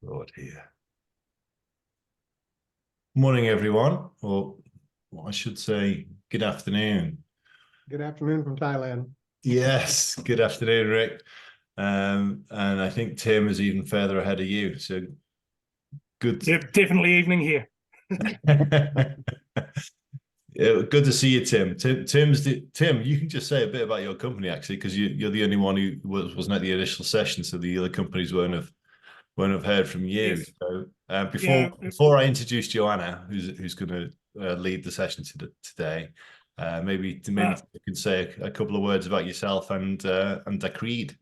Lord here. Morning, everyone, or I should say, good afternoon. Good afternoon from Thailand. Yes, good afternoon, Rick. And I think Tim is even further ahead of you. So good. Yep, definitely evening here. Yeah, good to see you, Tim. Tim, you can just say a bit about your company actually, because you're the only one who wasn't at the initial session, so the other companies won't have heard from you. Yes. So Yeah. before I introduce Joanna, who's going to lead the session today, maybe you can say a couple of words about yourself and Decreed.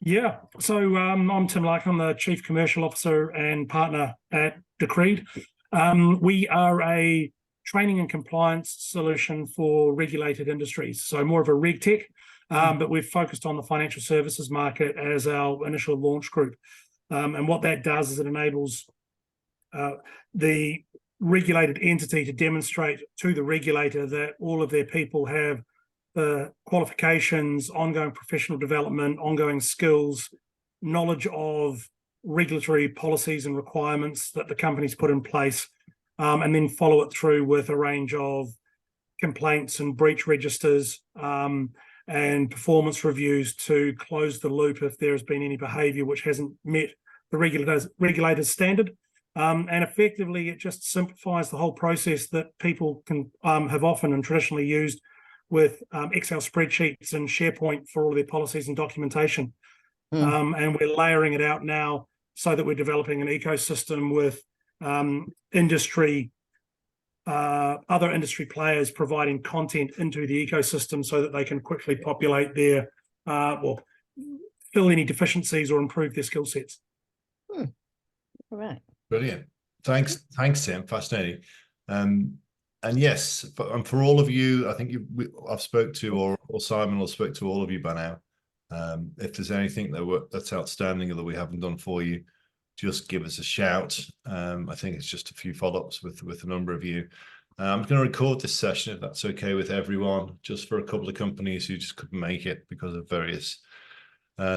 Yeah. So I'm Tim Larkin. I'm the Chief Commercial Officer and Partner at Decreed. We are a training and compliance solution for regulated industries. So more of a reg tech, but we've focused on the financial services market as our initial launch group. And what that does is it enables the regulated entity to demonstrate to the regulator that all of their people have the qualifications, ongoing professional development, ongoing skills, knowledge of regulatory policies and requirements that the company's put in place, and then follow it through with a range of complaints and breach registers and performance reviews to close the loop if there has been any behaviour which hasn't met the regulator's standard. And effectively, it just simplifies the whole process that people can have often and traditionally used with Excel spreadsheets and SharePoint for all of their policies and documentation. And we're layering it out now so that we're developing an ecosystem with other industry players providing content into the ecosystem so that they can quickly populate their, fill any deficiencies or improve their skill sets. All right. Brilliant. Thanks, Tim. Fascinating. And yes, for all of you, I think I've spoke to, or Simon will spoke to all of you by now. If there's anything that's outstanding or that we haven't done for you, just give us a shout. I think it's just a few follow-ups with a number of you. I'm going to record this session, if that's okay with everyone, just for a couple of companies who just couldn't make it because of various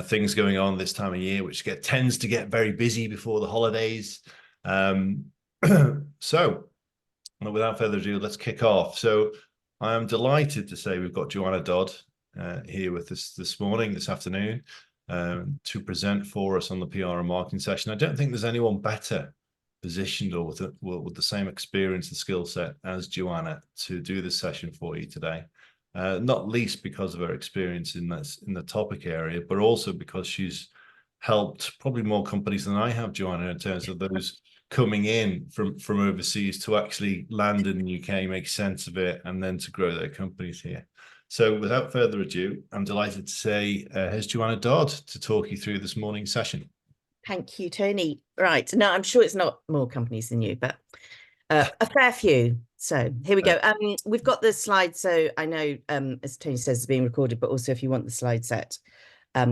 things going on this time of year, which tends to get very busy before the holidays. So without further ado, let's kick off. So I am delighted to say we've got Joanna Dodd here with us this afternoon, to present for us on the PR and marketing session. I don't think there's anyone better positioned or with the same experience and skill set as Joanna to do this session for you today. Not least because of her experience in the topic area, but also because she's helped probably more companies than I have, Joanna, in terms of those coming in from overseas to actually land in the UK, make sense of it, and then to grow their companies here. So without further ado, I'm delighted to say, here's Joanna Dodd to talk you through this morning's session. Thank you, Tony. Right. No, I'm sure it's not more companies than you, but a fair few. So here we go. We've got the slides. So I know, as Tony says, it's being recorded, but also if you want the slide set,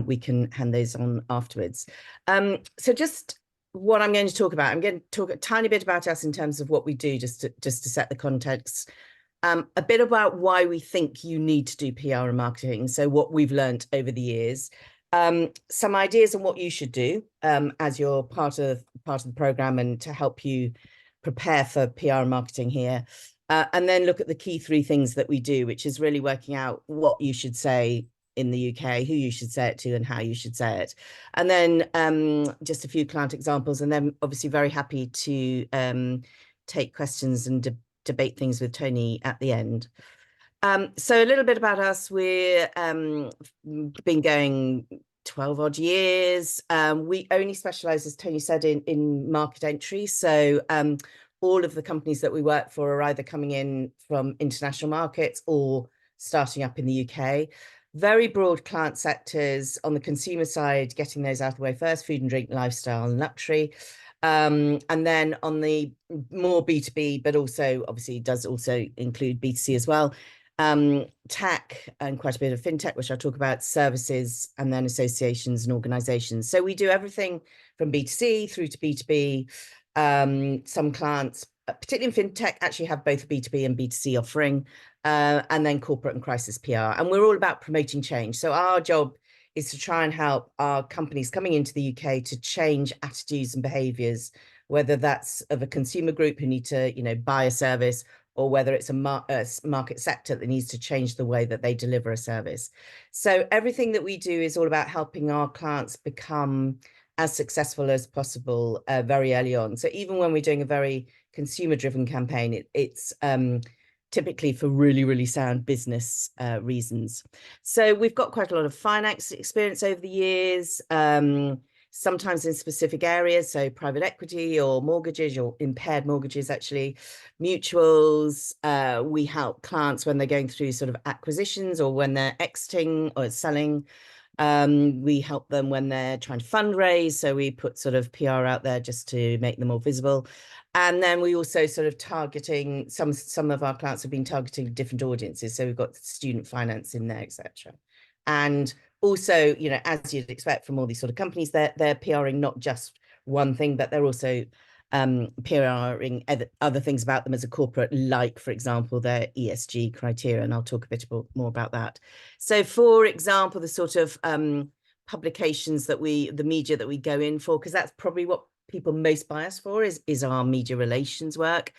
we can hand those on afterwards. So just what I'm going to talk about, I'm going to talk a tiny bit about us in terms of what we do, just to set the context. A bit about why we think you need to do PR and marketing. So what we've learned over the years, some ideas on what you should do as you're part of the program and to help you prepare for PR and marketing here. And then look at the key three things that we do, which is really working out what you should say in the UK, who you should say it to and how you should say it. And then just a few client examples, and then obviously very happy to take questions and debate things with Tony at the end. So a little bit about us. We're been going 12 odd years. We only specialize, as Tony said, in market entry. So all of the companies that we work for are either coming in from international markets or starting up in the UK. Very broad client sectors. On the consumer side, getting those out of the way first: food and drink, lifestyle and luxury. And then on the more B2B, but also obviously does also include B2C as well, tech and quite a bit of fintech, which I'll talk about, services, and then associations and organizations. So we do everything from B2C through to B2B. Some clients, particularly in fintech, actually have both B2B and B2C offering, and then corporate and crisis PR. And we're all about promoting change. So our job is to try and help our companies coming into the UK to change attitudes and behaviours, whether that's of a consumer group who need to, buy a service, or whether it's a market sector that needs to change the way that they deliver a service. So everything that we do is all about helping our clients become as successful as possible very early on. So even when we're doing a very consumer-driven campaign, it's typically for really, really sound business reasons. So we've got quite a lot of finance experience over the years, sometimes in specific areas, so private equity or mortgages or impaired mortgages, actually, mutuals. We help clients when they're going through sort of acquisitions or when they're exiting or selling. We help them when they're trying to fundraise. So we put sort of PR out there just to make them more visible. And then we also sort of targeting, some of our clients have been targeting different audiences. So we've got student finance in there, etc. And also, as you'd expect from all these sort of companies, they're PRing not just one thing, but they're also PRing other things about them as a corporate, like, for example, their ESG criteria. And I'll talk a bit more about that. So, for example, the sort of publications that the media that we go in for, because that's probably what people most buy us for, is our media relations work.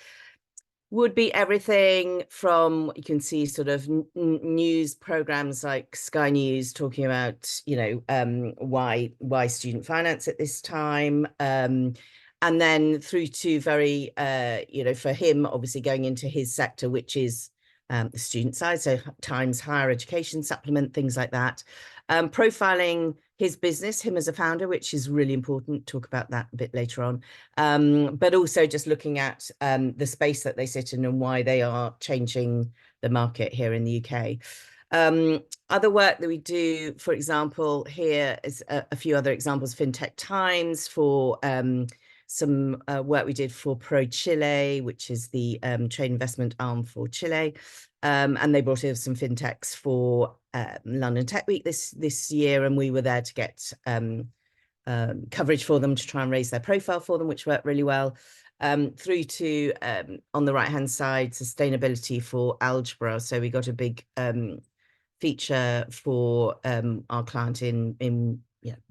Would be everything from, you can see sort of news programs like Sky News talking about, why student finance at this time. And then through to very, for him, obviously going into his sector, which is the student side, so Times Higher Education Supplement, things like that. Profiling his business, him as a founder, which is really important. Talk about that a bit later on. But also just looking at the space that they sit in and why they are changing the market here in the UK. Other work that we do, for example, here is a few other examples. FinTech Times for some work we did for Pro Chile, which is the trade investment arm for Chile. And they brought in some fintechs for London Tech Week this year, and we were there to get coverage for them to try and raise their profile for them, which worked really well. Through to, on the right-hand side, sustainability for Algebra. So we got a big feature for our client in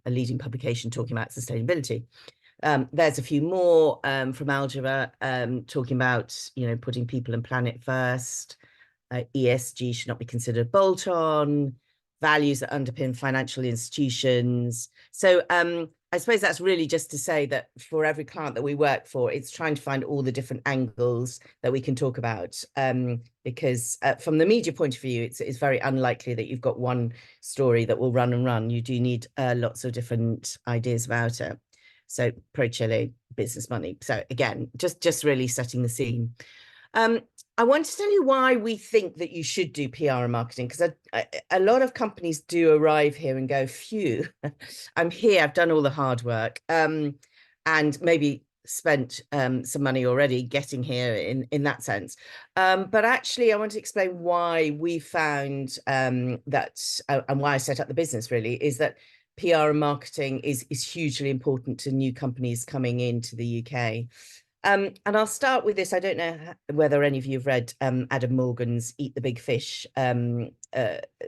a leading publication talking about sustainability. There's a few more from Algebra talking about, putting people and planet first. ESG should not be considered bolt-on, values that underpin financial institutions. So I suppose that's really just to say that for every client that we work for, it's trying to find all the different angles that we can talk about. Because from the media point of view, it's very unlikely that you've got one story that will run and run. You do need lots of different ideas about it. So Pro Chile, business money. So again, just really setting the scene. I want to tell you why we think that you should do PR and marketing, because a lot of companies do arrive here and go, phew, I'm here, I've done all the hard work, and maybe spent some money already getting here in that sense. But actually, I want to explain why we found that, and why I set up the business really, is that PR and marketing is hugely important to new companies coming into the UK. And I'll start with this. I don't know whether any of you have read Adam Morgan's Eat the Big Fish,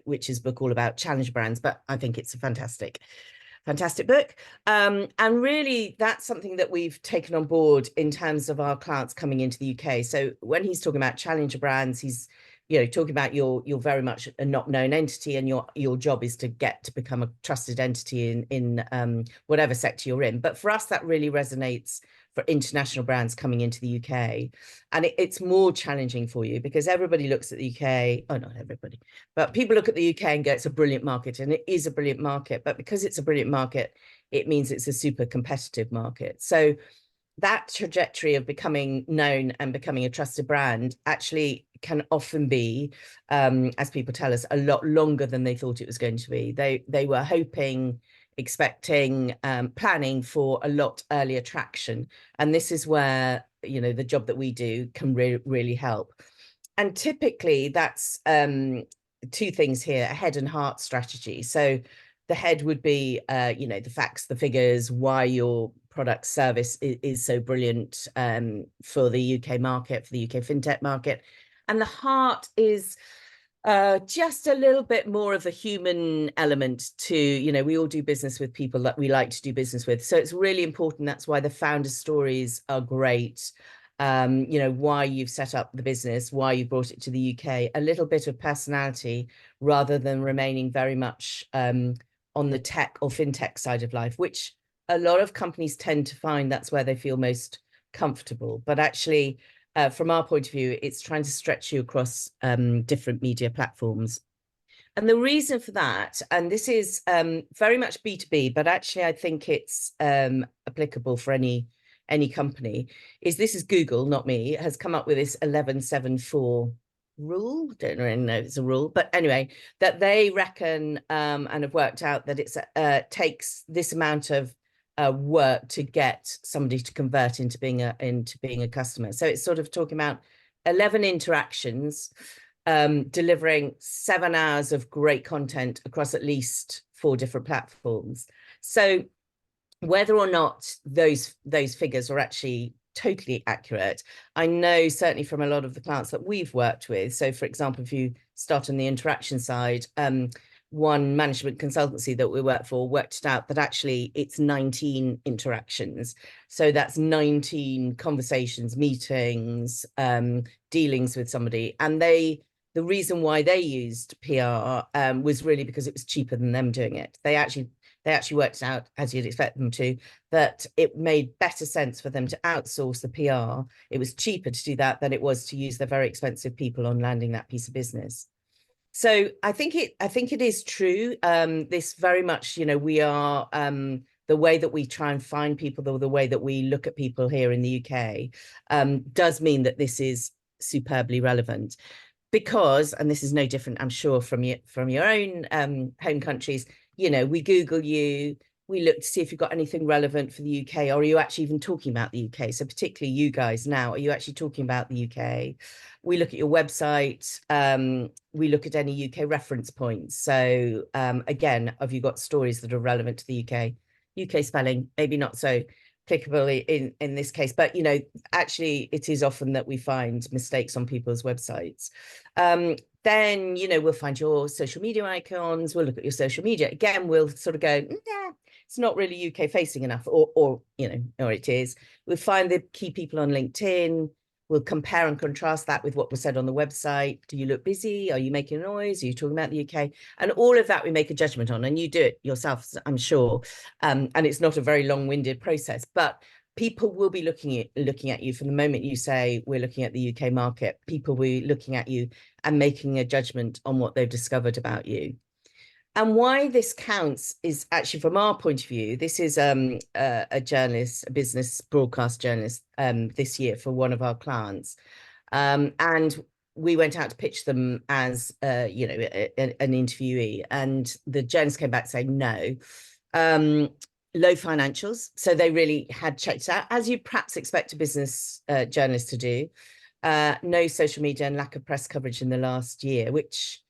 which is a book all about challenger brands, but I think it's a fantastic book. And really, that's something that we've taken on board in terms of our clients coming into the UK. So when he's talking about challenger brands, he's talking about you're very much a not known entity, and your job is to get to become a trusted entity in whatever sector you're in. But for us, that really resonates for international brands coming into the UK. And it's more challenging for you because everybody looks at the UK, oh, not everybody, but people look at the UK and go, it's a brilliant market, and it is a brilliant market. But because it's a brilliant market, it means it's a super competitive market. So that trajectory of becoming known and becoming a trusted brand actually can often be, as people tell us, a lot longer than they thought it was going to be. They were hoping, expecting, planning for a lot earlier traction. And this is where, the job that we do can really help. And typically that's two things here, a head and heart strategy. So the head would be, the facts, the figures, why your product service is so brilliant for the UK market, for the UK fintech market. And the heart is Just a little bit more of a human element to, you know, we all do business with people that we like to do business with. So it's really important. That's why the founder stories are great. You know, why you've set up the business, why you brought it to the UK, a little bit of personality rather than remaining very much on the tech or fintech side of life, which a lot of companies tend to find that's where they feel most comfortable. But actually, from our point of view, it's trying to stretch you across different media platforms. And the reason for that, and this is very much B2B, but actually I think it's applicable for any company, this is Google, not me, has come up with this 1174 rule. Don't really know if it's a rule, but anyway, that they reckon and have worked out that it takes this amount of work to get somebody to convert into being a customer. So it's sort of talking about 11 interactions, delivering 7 hours of great content across at least 4 different platforms. So whether or not those figures are actually totally accurate, I know certainly from a lot of the clients that we've worked with. So for example, if you start on the interaction side, one management consultancy that we work for worked it out that actually it's 19 interactions. So that's 19 conversations, meetings, dealings with somebody. And the reason why they used PR was really because it was cheaper than them doing it. They actually worked out, as you'd expect them to, that it made better sense for them to outsource the PR. It was cheaper to do that than it was to use their very expensive people on landing that piece of business. So I think it is true. This very much, you know, we are the way that we try and find people, the way that we look at people here in the UK, does mean that this is superbly relevant. Because, and this is no different, I'm sure, from your own home countries, you know, we Google you, we look to see if you've got anything relevant for the UK, or are you actually even talking about the UK? So particularly you guys now, are you actually talking about the UK? We look at your website, we look at any UK reference points. So again, have you got stories that are relevant to the UK? UK spelling, maybe not so applicable in this case, but you know, actually it is often that we find mistakes on people's websites. Then, you know, we'll find your social media icons, we'll look at your social media. Again, we'll sort of go, nah, it's not really UK facing enough, or you know, or it is. We'll find the key people on LinkedIn. We'll compare and contrast that with what was said on the website. Do you look busy? Are you making noise? Are you talking about the UK? And all of that we make a judgment on, and you do it yourself, I'm sure. And it's not a very long-winded process, but people will be looking at you from the moment you say we're looking at the UK market. People will be looking at you and making a judgment on what they've discovered about you. And why this counts is actually, from our point of view, this is a journalist, a business broadcast journalist this year for one of our clients. And we went out to pitch them as, you know, an interviewee, and the journalist came back saying no. Low financials. So they really had checked it out, as you perhaps expect a business journalist to do. No social media and lack of press coverage in the last year, which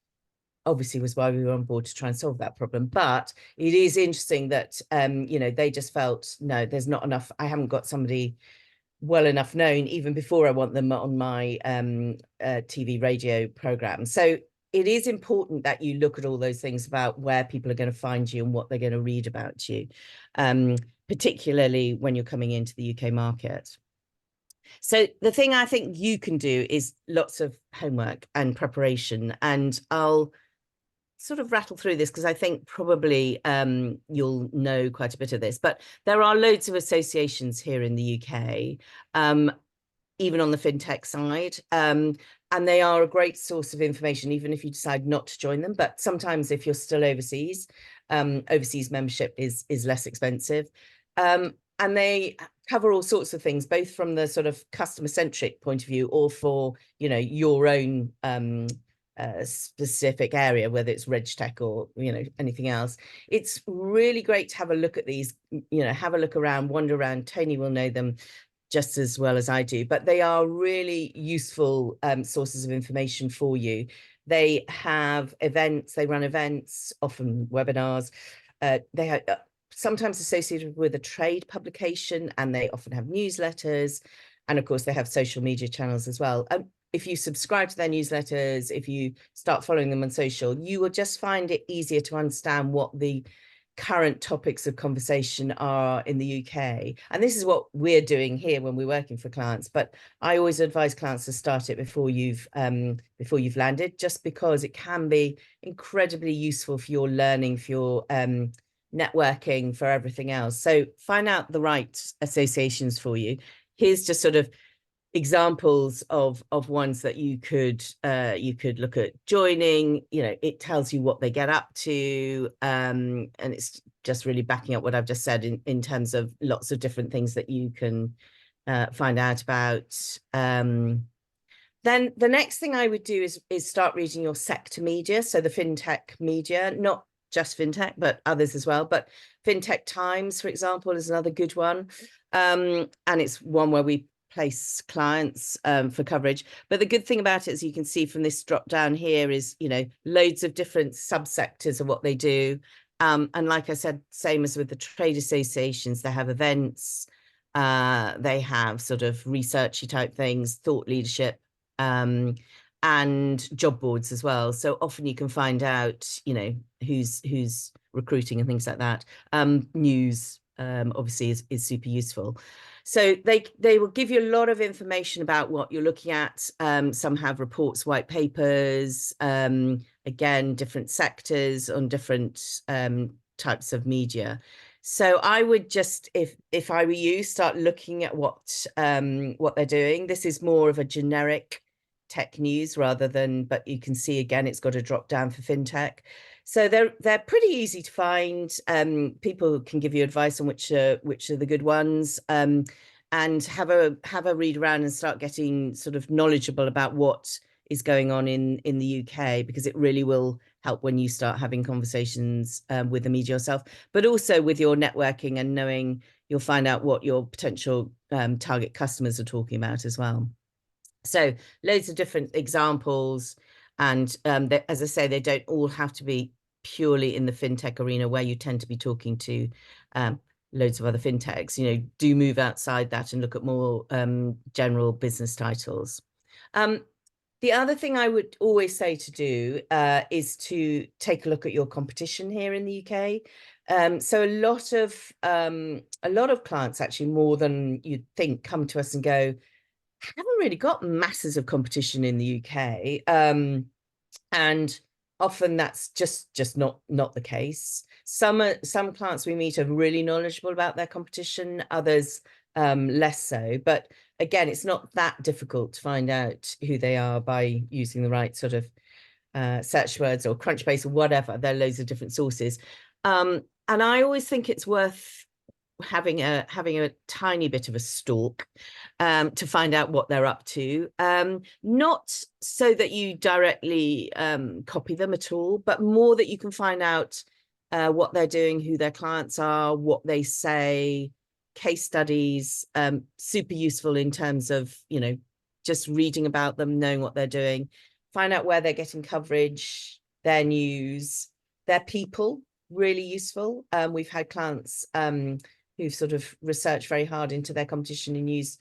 obviously was why we were on board to try and solve that problem. But it is interesting that, you know, they just felt, no, there's not enough. I haven't got somebody well enough known even before I want them on my TV radio program. So it is important that you look at all those things about where people are going to find you and what they're going to read about you, particularly when you're coming into the UK market. So the thing I think you can do is lots of homework and preparation, and I'll sort of rattle through this because I think probably you'll know quite a bit of this, but there are loads of associations here in the UK, even on the fintech side, and they are a great source of information, even if you decide not to join them. But sometimes if you're still overseas, overseas membership is less expensive. And they cover all sorts of things, both from the sort of customer-centric point of view, or for, you know, your own specific area, whether it's RegTech or, you know, anything else. It's really great to have a look at these, you know, have a look around, wander around. Tony will know them just as well as I do, but they are really useful sources of information for you. They have events, they run events, often webinars. They have sometimes associated with a trade publication, and they often have newsletters. And of course, they have social media channels as well. if you subscribe to their newsletters, if you start following them on social, you will just find it easier to understand what the current topics of conversation are in the UK. And this is what we're doing here when we're working for clients. But I always advise clients to start it before you've landed, just because it can be incredibly useful for your learning, for your networking, for everything else. So find out the right associations for you. Here's just sort of examples of ones that you could look at joining. You know, it tells you what they get up to, and it's just really backing up what I've just said in terms of lots of different things that you can find out about. Then the next thing I would do is start reading your sector media, so the fintech media, not just fintech but others as well. But Fintech Times, for example, is another good one, and it's one where we place clients for coverage. But the good thing about it, as you can see from this drop down here, is, you know, loads of different subsectors of what they do. And like I said, same as with the trade associations, they have events, they have sort of researchy type things, thought leadership, and job boards as well. So often you can find out, you know, who's recruiting and things like that. News obviously is super useful. So they will give you a lot of information about what you're looking at. Some have reports, white papers, again, different sectors on different types of media. So I would just, if I were you, start looking at what they're doing. This is more of a generic tech news rather than, but you can see again, it's got a drop down for fintech. So they're pretty easy to find. People can give you advice on which are the good ones, and have a read around and start getting sort of knowledgeable about what is going on in the UK, because it really will help when you start having conversations with the media yourself, but also with your networking and knowing, you'll find out what your potential target customers are talking about as well. So loads of different examples. And as I say, they don't all have to be purely in the fintech arena, where you tend to be talking to loads of other fintechs. You know, do move outside that and look at more general business titles. The other thing I would always say to do is to take a look at your competition here in the UK. So a lot of clients, actually more than you'd think, come to us and go, haven't really got masses of competition in the UK, and often that's just not the case. Some clients we meet are really knowledgeable about their competition, others less so. But again, it's not that difficult to find out who they are by using the right sort of search words or Crunchbase or whatever. There are loads of different sources, and I always think it's worth having a tiny bit of a stalk to find out what they're up to, not so that you directly copy them at all, but more that you can find out what they're doing, who their clients are, what they say, case studies, super useful in terms of, you know, just reading about them, knowing what they're doing, find out where they're getting coverage, their news, their people, really useful. We've had clients who've sort of researched very hard into their competition and use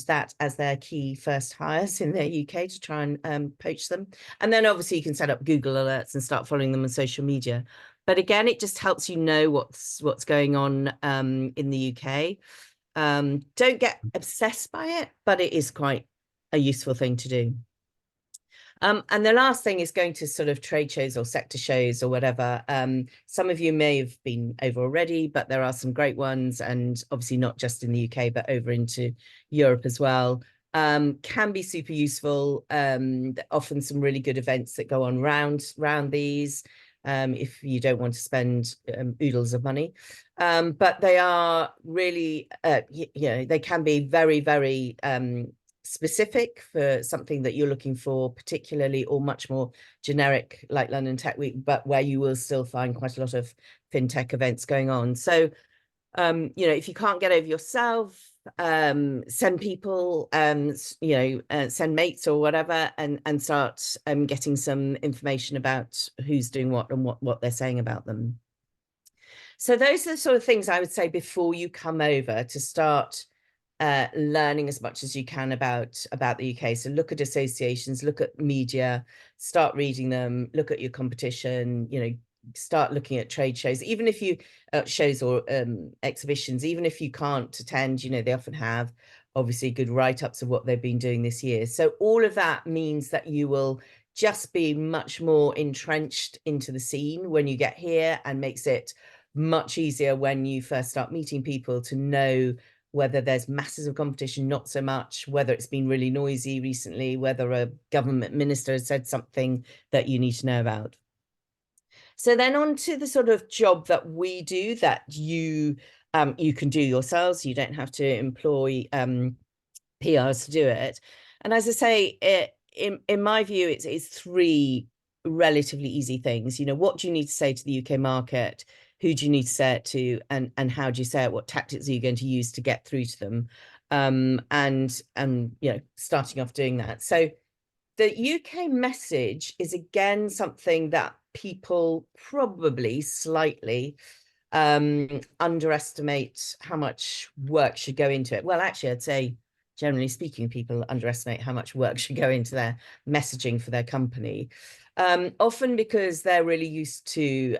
that as their key first hires in their UK to try and poach them. And then obviously you can set up Google alerts and start following them on social media. But again, it just helps you know what's going on in the UK. Don't get obsessed by it, but it is quite a useful thing to do. And the last thing is going to sort of trade shows or sector shows or whatever. Some of you may have been over already, but there are some great ones, and obviously not just in the UK, but over into Europe as well. Can be super useful. Often some really good events that go on round these, if you don't want to spend oodles of money. But they are really, you know, they can be very, very specific for something that you're looking for particularly, or much more generic like London Tech Week, but where you will still find quite a lot of fintech events going on. So you know, if you can't get over yourself, send people, you know, send mates or whatever, and start getting some information about who's doing what and what they're saying about them. So those are the sort of things I would say before you come over, to start learning as much as you can about the UK. So look at associations, look at media, start reading them, look at your competition, you know, start looking at trade shows, even if you shows or exhibitions, even if you can't attend, you know, they often have obviously good write-ups of what they've been doing this year. So all of that means that you will just be much more entrenched into the scene when you get here, and makes it much easier when you first start meeting people to know whether there's masses of competition, not so much, whether it's been really noisy recently, whether a government minister has said something that you need to know about. So then on to the sort of job that we do that you can do yourselves. You don't have to employ PRs to do it. And as I say, in my view, it's three relatively easy things. You know, what do you need to say to the UK market? Who do you need to say it to, and how do you say it? What tactics are you going to use to get through to them? And you know, starting off doing that. So the UK message is again something that people probably slightly underestimate how much work should go into it. Well, actually, I'd say generally speaking, people underestimate how much work should go into their messaging for their company. Often because they're really used to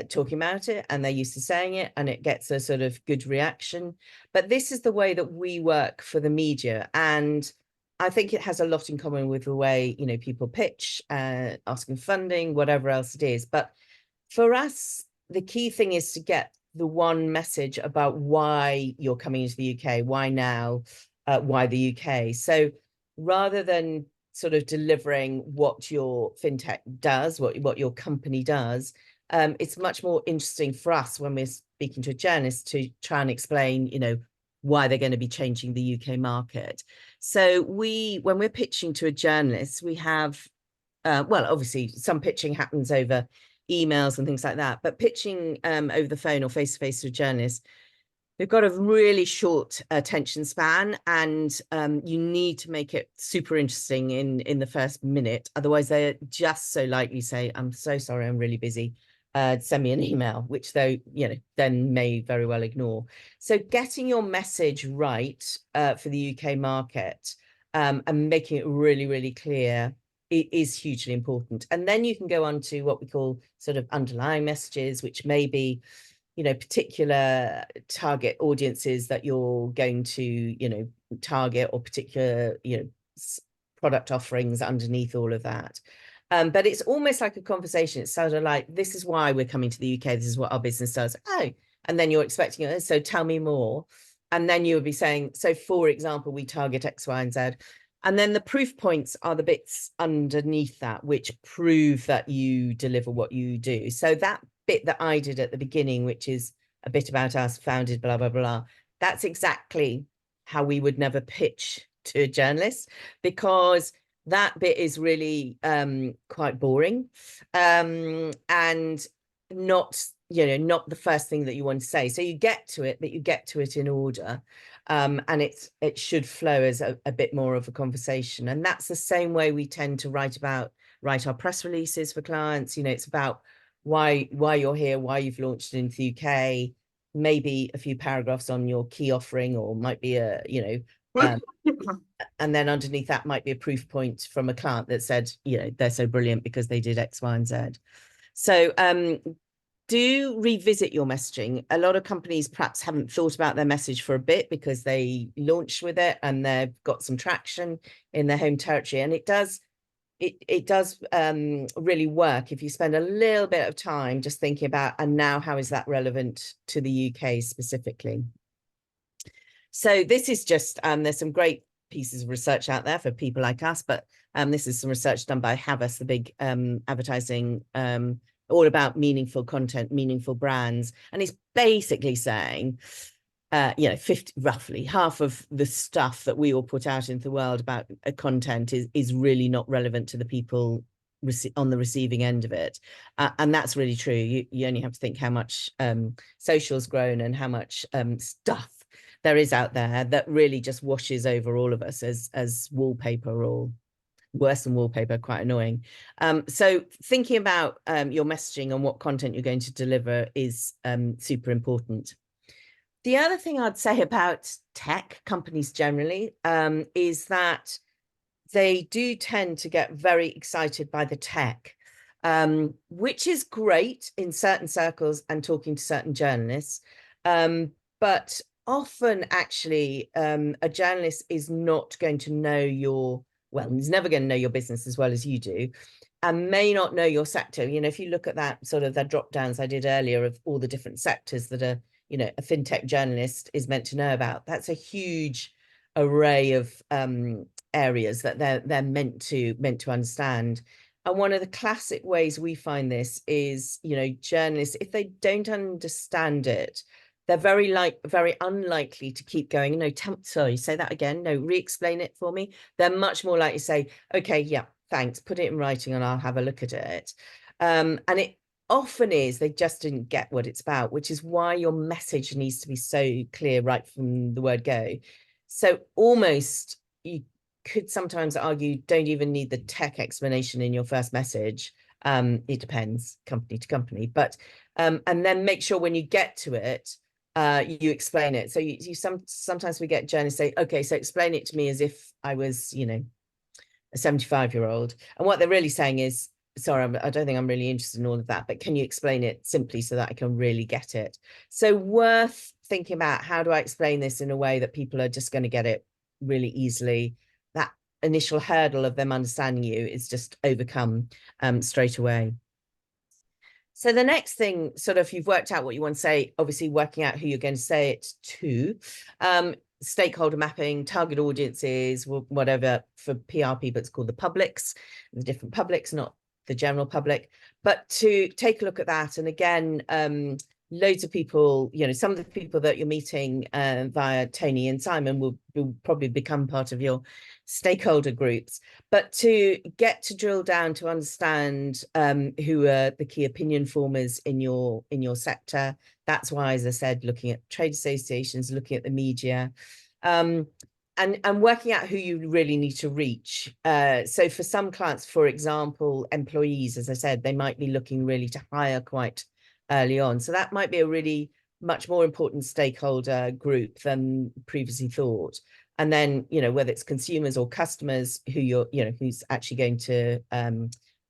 talking about it, and they're used to saying it, and it gets a sort of good reaction. But this is the way that we work for the media, and I think it has a lot in common with the way, you know, people pitch, asking funding, whatever else it is. But for us, the key thing is to get the one message about why you're coming into the UK, why now, why the UK. So rather than sort of delivering what your fintech does, what your company does, it's much more interesting for us when we're speaking to a journalist to try and explain, you know, why they're going to be changing the UK market. So when we're pitching to a journalist, we have, well, obviously some pitching happens over emails and things like that, but pitching over the phone or face-to-face to a journalist, they've got a really short attention span, and you need to make it super interesting in the first minute. Otherwise, they're just so likely say, I'm so sorry, I'm really busy. Send me an email, which they, you know, then may very well ignore. So getting your message right for the UK market and making it really, really clear is hugely important. And then you can go on to what we call sort of underlying messages, which may be, you know, particular target audiences that you're going to, you know, target, or particular, you know, product offerings underneath all of that. But it's almost like a conversation. It's sort of like, this is why we're coming to the UK. This is what our business does. Oh, and then you're expecting it. So tell me more. And then you would be saying, so for example, we target X, Y, and Z. And then the proof points are the bits underneath that, which prove that you deliver what you do. So that bit that I did at the beginning, which is a bit about us, founded, blah, blah, blah, that's exactly how we would never pitch to a journalist, because that bit is really quite boring and not, you know, not the first thing that you want to say. So you get to it, but you get to it in order, and it should flow as a bit more of a conversation. And that's the same way we tend to write our press releases for clients. You know, it's about why you're here, why you've launched into the UK, maybe a few paragraphs on your key offering, or might be a, you know, and then underneath that might be a proof point from a client that said, you know, they're so brilliant because they did X, Y, and Z. So do revisit your messaging. A lot of companies perhaps haven't thought about their message for a bit because they launched with it and they've got some traction in their home territory. And it does really work if you spend a little bit of time just thinking about, and now how is that relevant to the UK specifically? So this is just, there's some great pieces of research out there for people like us, but this is some research done by Havas, the big advertising, all about meaningful content, meaningful brands. And it's basically saying, you know, roughly half of the stuff that we all put out into the world about content is really not relevant to the people on the receiving end of it. And that's really true. You only have to think how much social's grown and how much stuff there is out there that really just washes over all of us as wallpaper, or worse than wallpaper, quite annoying. So thinking about your messaging and what content you're going to deliver is super important. The other thing I'd say about tech companies generally is that they do tend to get very excited by the tech, which is great in certain circles and talking to certain journalists. But often actually a journalist is not going to know he's never going to know your business as well as you do, and may not know your sector. You know, if you look at that sort of the drop downs I did earlier of all the different sectors that a fintech journalist is meant to know about, that's a huge array of areas that they're meant to understand. And one of the classic ways we find this is, journalists, if they don't understand it, they're very unlikely to keep going. No, sorry, say that again. No, re-explain it for me. They're much more likely to say, okay, yeah, thanks, put it in writing and I'll have a look at it. And it often is they just didn't get what it's about, which is why your message needs to be so clear right from the word go. So almost you could sometimes argue don't even need the tech explanation in your first message. It depends company to company, but and then make sure when you get to it, you explain it. So sometimes we get journalists say, okay, so explain it to me as if I was, a 75-year-old. And what they're really saying is, sorry, I don't think I'm really interested in all of that, but can you explain it simply so that I can really get it? So worth thinking about, how do I explain this in a way that people are just going to get it really easily? That initial hurdle of them understanding you is just overcome straight away. So the next thing, sort of, you've worked out what you want to say, obviously working out who you're going to say it to, stakeholder mapping, target audiences, whatever. For PR people, it's called the publics, the different publics, not the general public, but to take a look at that. And again, loads of people, some of the people that you're meeting via Tony and Simon will probably become part of your stakeholder groups, but to get to drill down to understand who are the key opinion formers in your sector. That's why, as I said, looking at trade associations, looking at the media, and working out who you really need to reach. So for some clients, for example, employees, as I said, they might be looking really to hire quite early on. So that might be a really much more important stakeholder group than previously thought. And then, whether it's consumers or customers who's actually going to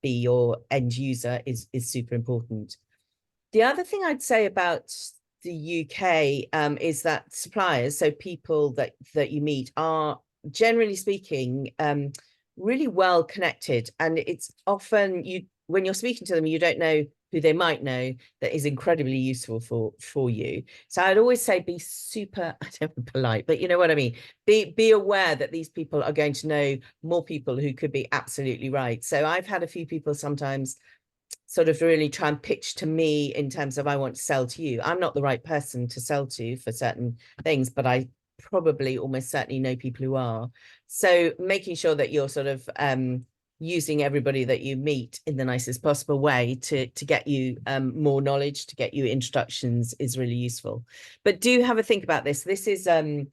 be your end user is super important. The other thing I'd say about the UK is that suppliers, so people that you meet, are generally speaking really well connected, and it's often when you're speaking to them, you don't know who they might know that is incredibly useful for you. So I'd always say be super, I don't know, polite, but you know what I mean. Be aware that these people are going to know more people who could be absolutely right. So I've had a few people sometimes sort of really try and pitch to me in terms of, I want to sell to you. I'm not the right person to sell to for certain things, but I probably almost certainly know people who are. So making sure that you're sort of using everybody that you meet in the nicest possible way to get you more knowledge, to get you introductions is really useful. But do have a think about this. This is the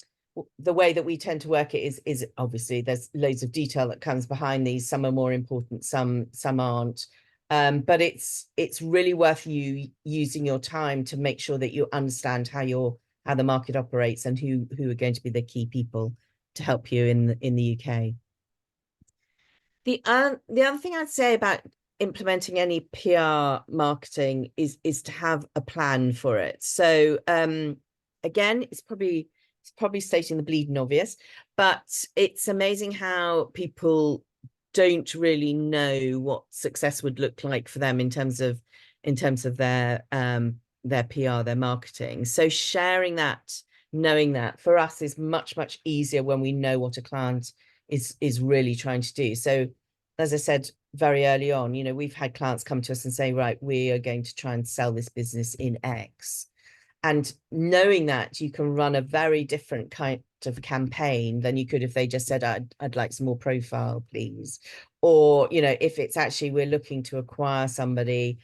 way that we tend to work it is obviously there's loads of detail that comes behind these. Some are more important, some aren't. But it's really worth you using your time to make sure that you understand how the market operates and who are going to be the key people to help you in the UK. The other thing I'd say about implementing any PR marketing is to have a plan for it. So again, it's probably stating the bleeding obvious, but it's amazing how people don't really know what success would look like for them in terms of their PR, their marketing. So sharing that, knowing that, for us is much easier when we know what a client is really trying to do. So as I said very early on, we've had clients come to us and say, right, we are going to try and sell this business in X. And knowing that, you can run a very different kind of campaign than you could if they just said, I'd like some more profile, please. Or, if it's actually we're looking to acquire somebody,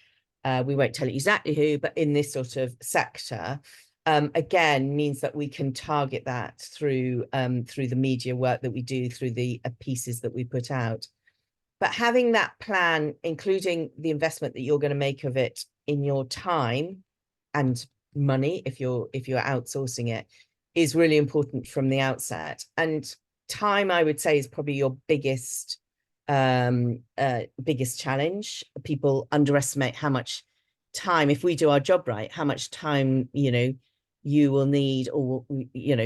we won't tell you exactly who, but in this sort of sector, again, means that we can target that through the media work that we do, through the pieces that we put out. But having that plan, including the investment that you're going to make of it in your time and money if you're outsourcing it is really important from the outset. And time, I would say, is probably your biggest challenge. People underestimate how much time, if we do our job right, how much time, you will need, or,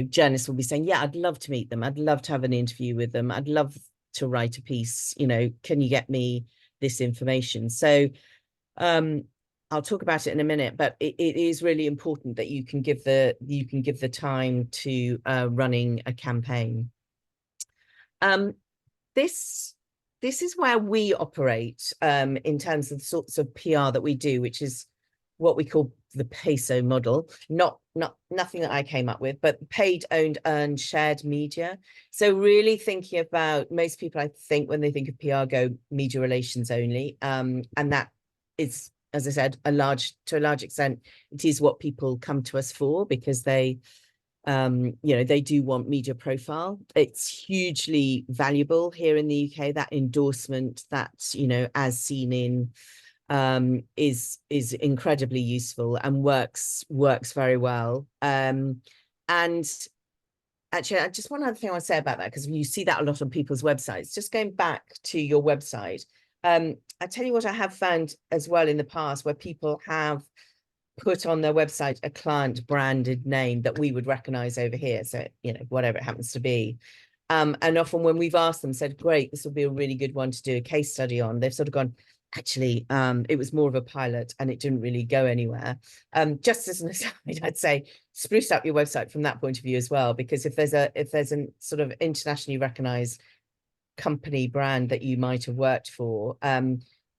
journalists will be saying, yeah, I'd love to meet them. I'd love to have an interview with them. I'd love to write a piece, can you get me this information? So I'll talk about it in a minute, but it is really important that you can give the time to running a campaign. This is where we operate in terms of the sorts of PR that we do, which is what we call the PESO model. Nothing that I came up with, but paid, owned, earned, shared media. So really thinking about, most people, I think, when they think of PR, go media relations only, and that is, as I said, to a large extent, it is what people come to us for, because they they do want media profile. It's hugely valuable here in the UK. That endorsement, that as seen in, is incredibly useful and works very well. And actually, just one other thing I want to say about that, because you see that a lot on people's websites. Just going back to your website, I tell you what I have found as well in the past, where people have put on their website a client branded name that we would recognize over here. So, whatever it happens to be. And often when we've asked them, said, great, this will be a really good one to do a case study on, they've sort of gone, actually, it was more of a pilot and it didn't really go anywhere. Just as an aside, I'd say spruce up your website from that point of view as well, because if there's a sort of internationally recognized company brand that you might have worked for,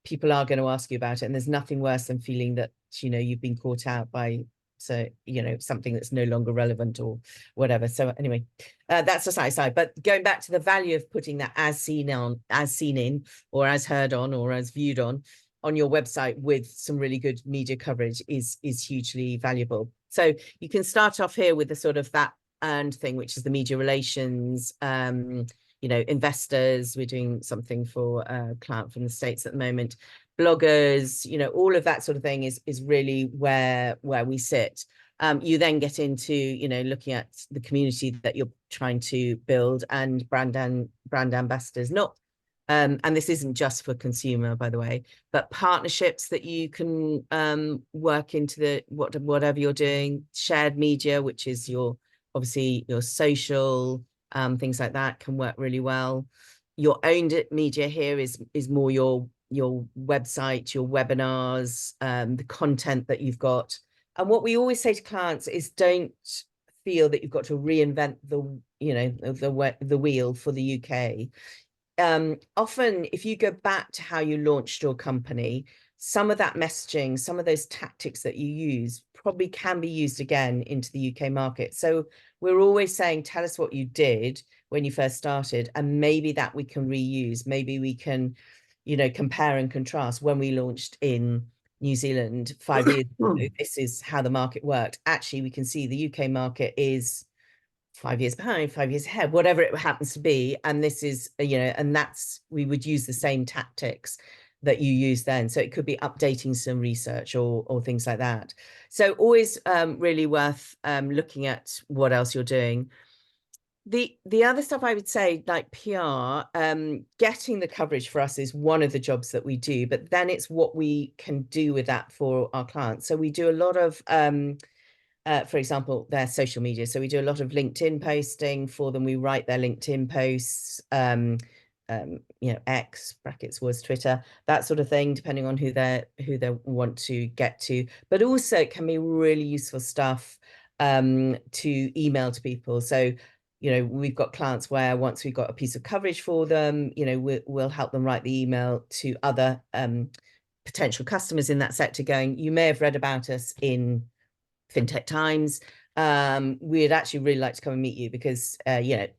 people are going to ask you about it, and there's nothing worse than feeling that you've been caught out by something that's no longer relevant or whatever. So anyway, that's a side. But going back to the value of putting that as seen in, or as heard on, or as viewed on your website with some really good media coverage is hugely valuable. So you can start off here with the sort of that earned thing, which is the media relations, investors. We're doing something for a client from the States at the moment, bloggers, all of that sort of thing is really where we sit. You then get into, looking at the community that you're trying to build, and brand ambassadors, and this isn't just for consumer, by the way, but partnerships that you can work into whatever you're doing. Shared media, which is obviously your social, things like that can work really well. Your owned media here is more your website, your webinars, the content that you've got. And what we always say to clients is, don't feel that you've got to reinvent the wheel for the UK. Often, if you go back to how you launched your company, some of that messaging, some of those tactics that you use probably can be used again into the UK market. So we're always saying, tell us what you did when you first started, and maybe that we can reuse. Maybe we can, compare and contrast. When we launched in New Zealand 5 years ago, this is how the market worked. Actually, we can see the UK market is 5 years behind, 5 years ahead, whatever it happens to be. And this is, and we would use the same tactics that you use then. So it could be updating some research or things like that. So always really worth looking at what else you're doing. The other stuff I would say, like PR, getting the coverage for us is one of the jobs that we do, but then it's what we can do with that for our clients. So we do a lot of, for example, their social media. So we do a lot of LinkedIn posting for them. We write their LinkedIn posts, X brackets was Twitter, that sort of thing, depending on who they want to get to. But also it can be really useful stuff to email to people. So we've got clients where once we've got a piece of coverage for them, we'll help them write the email to other potential customers in that sector, going, you may have read about us in FinTech Times. We'd actually really like to come and meet you, because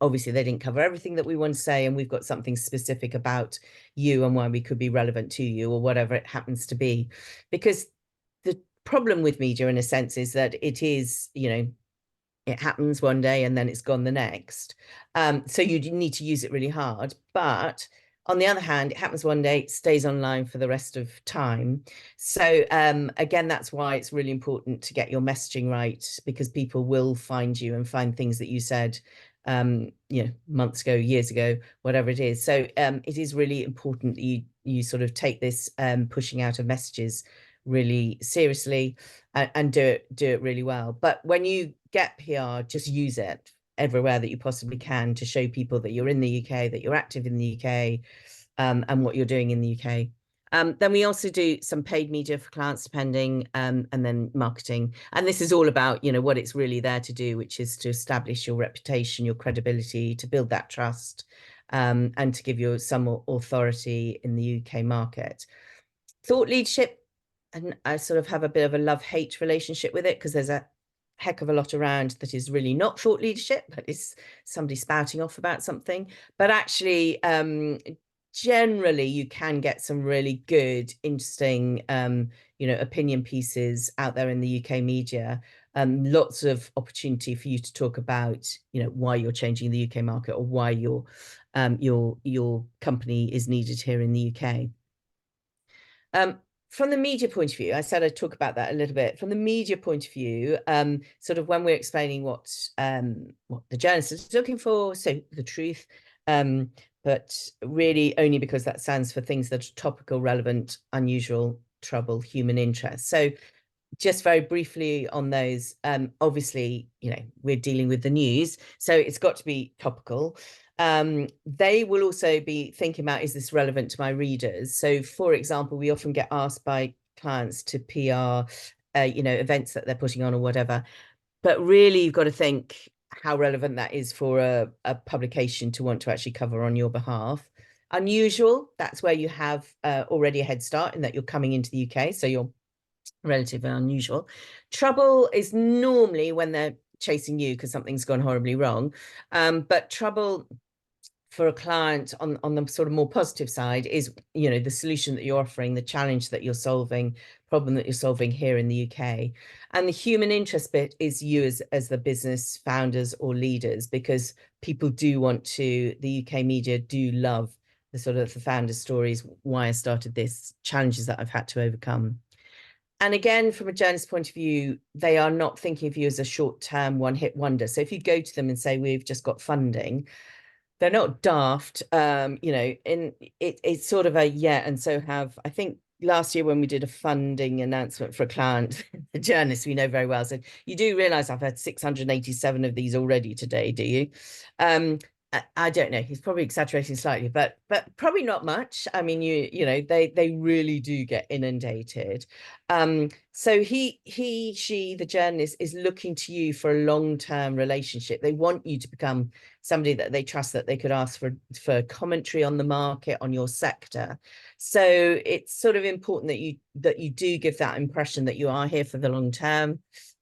obviously they didn't cover everything that we want to say, and we've got something specific about you and why we could be relevant to you, or whatever it happens to be. Because the problem with media, in a sense, is that it is, it happens one day and then it's gone the next. So you need to use it really hard. But On the other hand, it happens one day, it stays online for the rest of time. So again, that's why it's really important to get your messaging right, because people will find you and find things that you said months ago, years ago, whatever it is. So it is really important that you sort of take this pushing out of messages really seriously and do it really well. But when you get PR, just use it everywhere that you possibly can to show people that you're in the UK, that you're active in the UK, and what you're doing in the UK. Then we also do some paid media for clients, depending, and then marketing. And this is all about, what it's really there to do, which is to establish your reputation, your credibility, to build that trust, and to give you some authority in the UK market. Thought leadership, and I sort of have a bit of a love-hate relationship with it, because there's a heck of a lot around that is really not thought leadership, but it's somebody spouting off about something. But actually, generally, you can get some really good, interesting, opinion pieces out there in the UK media. Lots of opportunity for you to talk about, why you're changing the UK market, or why your company is needed here in the UK. From the media point of view, I said I'd talk about that a little bit. From the media point of view, sort of when we're explaining what the journalist is looking for, so the truth, but really only because that stands for things that are topical, relevant, unusual, trouble, human interest. So just very briefly on those, obviously, we're dealing with the news, so it's got to be topical. They will also be thinking about, is this relevant to my readers? So, for example, we often get asked by clients to PR, events that they're putting on or whatever. But really, you've got to think how relevant that is for a publication to want to actually cover on your behalf. Unusual, that's where you have already a head start in that you're coming into the UK, so you're relatively unusual. Trouble is normally when they're chasing you because something's gone horribly wrong. But trouble for a client on the sort of more positive side is, the solution that you're offering, the challenge that you're solving, problem that you're solving here in the UK. And the human interest bit is you as the business founders or leaders, because people do want to, the UK media do love the sort of the founder stories, why I started this, challenges that I've had to overcome. And again, from a journalist point of view, they are not thinking of you as a short-term one-hit wonder. So if you go to them and say, we've just got funding, they're not daft, and it's sort of and so I think last year when we did a funding announcement for a client, the journalist we know very well said, you do realize I've had 687 of these already today, do you? I don't know, he's probably exaggerating slightly, but probably not much. I mean, they really do get inundated. So she, the journalist, is looking to you for a long-term relationship. They want you to become somebody that they trust, that they could ask for commentary on the market, on your sector. So it's sort of important that you do give that impression that you are here for the long term.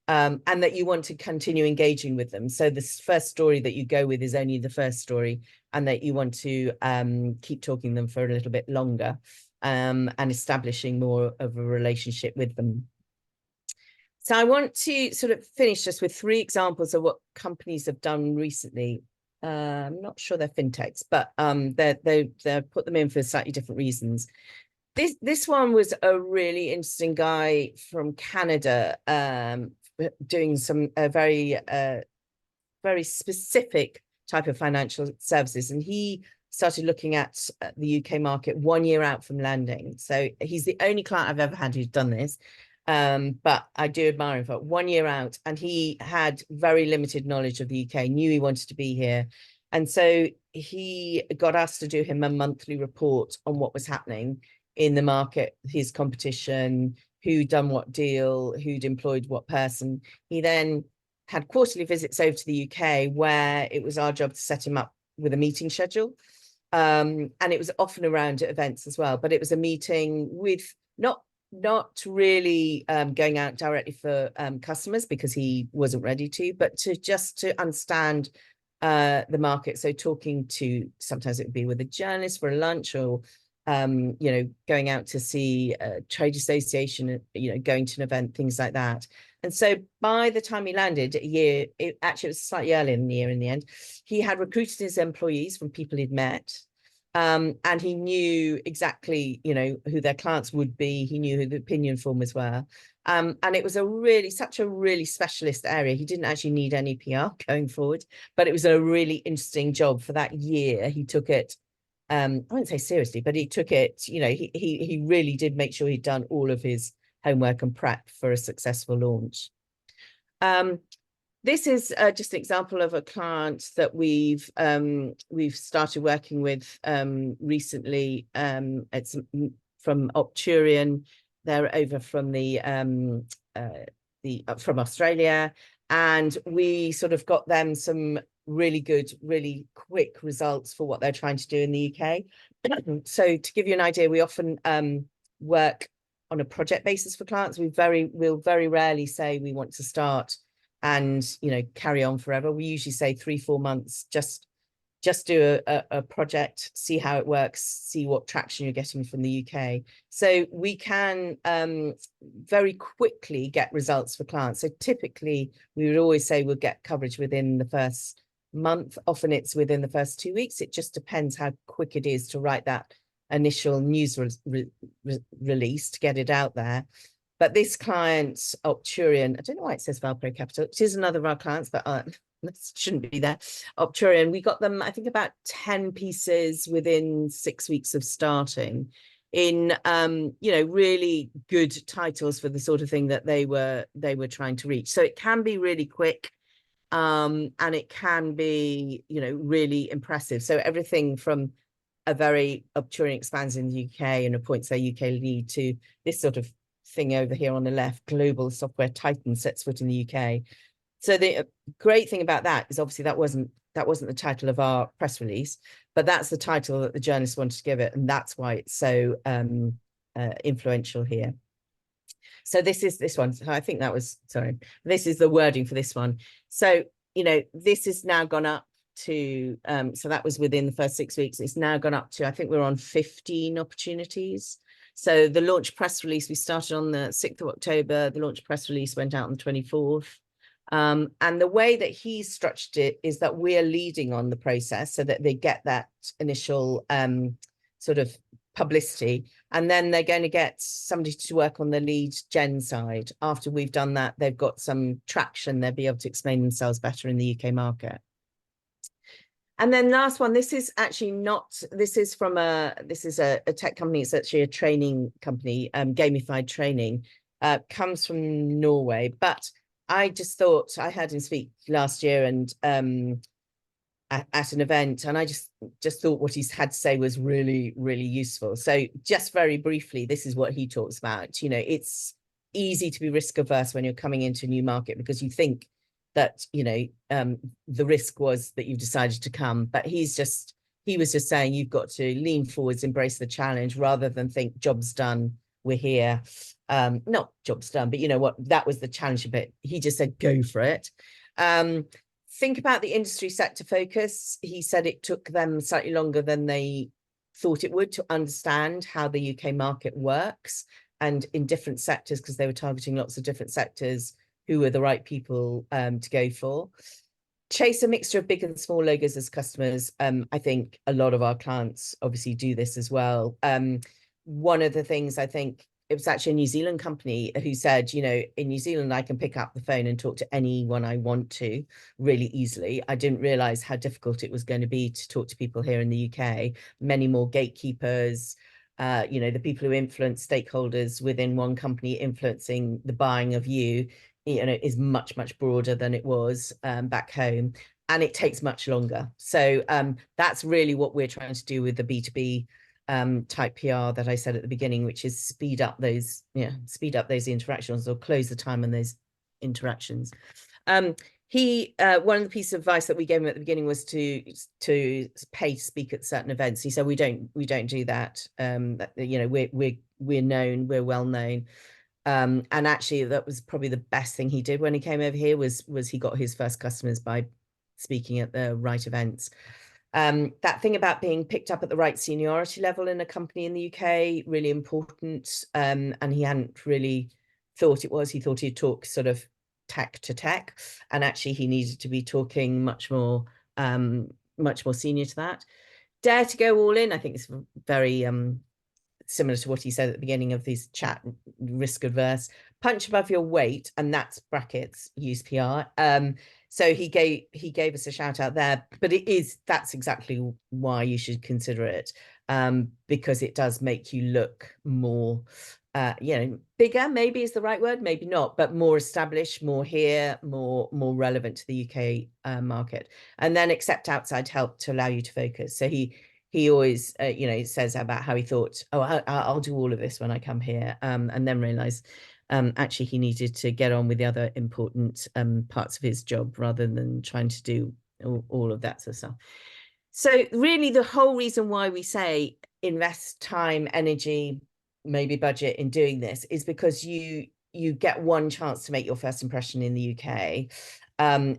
And that you want to continue engaging with them. So this first story that you go with is only the first story, and that you want to keep talking to them for a little bit longer, and establishing more of a relationship with them. So I want to sort of finish just with 3 examples of what companies have done recently. I'm not sure they're fintechs, but they're put them in for slightly different reasons. This one was a really interesting guy from Canada, doing some very specific type of financial services, and he started looking at the UK market 1 year out from landing. So he's the only client I've ever had who's done this, but I do admire him for 1 year out, and he had very limited knowledge of the UK, knew he wanted to be here, and so he got us to do him a monthly report on what was happening in the market, his competition, who'd done what deal, who'd employed what person. He then had quarterly visits over to the UK, where it was our job to set him up with a meeting schedule. And it was often around events as well, but it was a meeting with not really going out directly for customers, because he wasn't ready to, but to understand the market. So talking to, sometimes it would be with a journalist for a lunch, or going out to see a trade association, going to an event, things like that. And so by the time he landed, it was slightly earlier in the year in the end, he had recruited his employees from people he'd met. And he knew exactly, you know, who their clients would be. He knew who the opinion formers were. And it was such a really specialist area. He didn't actually need any PR going forward, but it was a really interesting job for that year. He took it, I wouldn't say seriously, but he took it, you know, he really did make sure he'd done all of his homework and prep for a successful launch. This is just an example of a client that we've started working with recently. It's from Opturian. They're over from from Australia, and we sort of got them some really good, really quick results for what they're trying to do in the UK. So to give you an idea, we often work on a project basis for clients. We'll very rarely say we want to start and, you know, carry on forever. We usually say 3-4 months, just do a project, see how it works, see what traction you're getting from the UK. So we can very quickly get results for clients. So typically we would always say we'll get coverage within the first month. Often it's within the first 2 weeks. It just depends how quick it is to write that initial news release to get it out there. But this client, Opturian, I don't know why it says Valpro Capital. It is another of our clients, but that shouldn't be there. Opturian, we got them, I think, about 10 pieces within 6 weeks of starting in, you know, really good titles for the sort of thing that they were trying to reach. So it can be really quick, and it can be, you know, really impressive. So everything from a very Opturian expands in the UK and appoints their UK lead to this sort of thing over here on the left, Global Software Titan sets foot in the UK. So the great thing about that is obviously that wasn't the title of our press release, but that's the title that the journalists wanted to give it, and that's why it's so influential here. So this is this one. So I think that was, sorry, this is the wording for this one. So, you know, this has now gone up to, so that was within the first 6 weeks. It's now gone up to, I think we're on 15 opportunities. So the launch press release, we started on the 6th of October. The launch press release went out on the 24th. And the way that he's structured it is that we're leading on the process so that they get that initial sort of publicity. And then they're going to get somebody to work on the lead gen side. After we've done that, they've got some traction. They'll be able to explain themselves better in the UK market. And then last one, this is actually not, this is from a tech company. It's actually a training company, gamified training, comes from Norway. But I just thought, I heard him speak last year and at an event, and I just thought what he's had to say was really, really useful. So just very briefly, this is what he talks about. You know, it's easy to be risk averse when you're coming into a new market because you think that, you know, the risk was that you decided to come, but he was just saying you've got to lean forwards, embrace the challenge rather than think job's done, we're here. Not job's done, but you know what, that was the challenge a bit. He just said, go for it. Think about the industry sector focus. He said it took them slightly longer than they thought it would to understand how the UK market works and in different sectors, because they were targeting lots of different sectors, who were the right people to go for. Chase a mixture of big and small logos as customers. I think a lot of our clients obviously do this as well. One of the things, I think it was actually a New Zealand company who said, you know, in New Zealand, I can pick up the phone and talk to anyone I want to really easily. I didn't realize how difficult it was going to be to talk to people here in the UK. Many more gatekeepers, you know, the people who influence stakeholders within one company influencing the buying of you know, is much, much broader than it was back home, and it takes much longer. So that's really what we're trying to do with the B2B type PR that I said at the beginning, which is speed up those interactions or close the time on those interactions. One of the pieces of advice that we gave him at the beginning was to pay to speak at certain events. He said we don't do that. You know, we're known, we're well known. And actually that was probably the best thing he did when he came over here was he got his first customers by speaking at the right events. That thing about being picked up at the right seniority level in a company in the UK, really important. And he hadn't really thought it was. He thought he'd talk sort of tech to tech, and actually he needed to be talking much more senior to that. dare to go all in. I think it's very similar to what he said at the beginning of this chat, risk adverse, punch above your weight, and that's brackets, use PR. So he gave us a shout out there, but that's exactly why you should consider it, because it does make you look more, bigger, maybe is the right word, maybe not, but more established, more here, more relevant to the UK market, and then accept outside help to allow you to focus. So he always, says about how he thought, I'll do all of this when I come here, and then realize actually he needed to get on with the other important parts of his job rather than trying to do all of that sort of stuff. So really the whole reason why we say invest time, energy, maybe budget in doing this is because you get one chance to make your first impression in the UK. And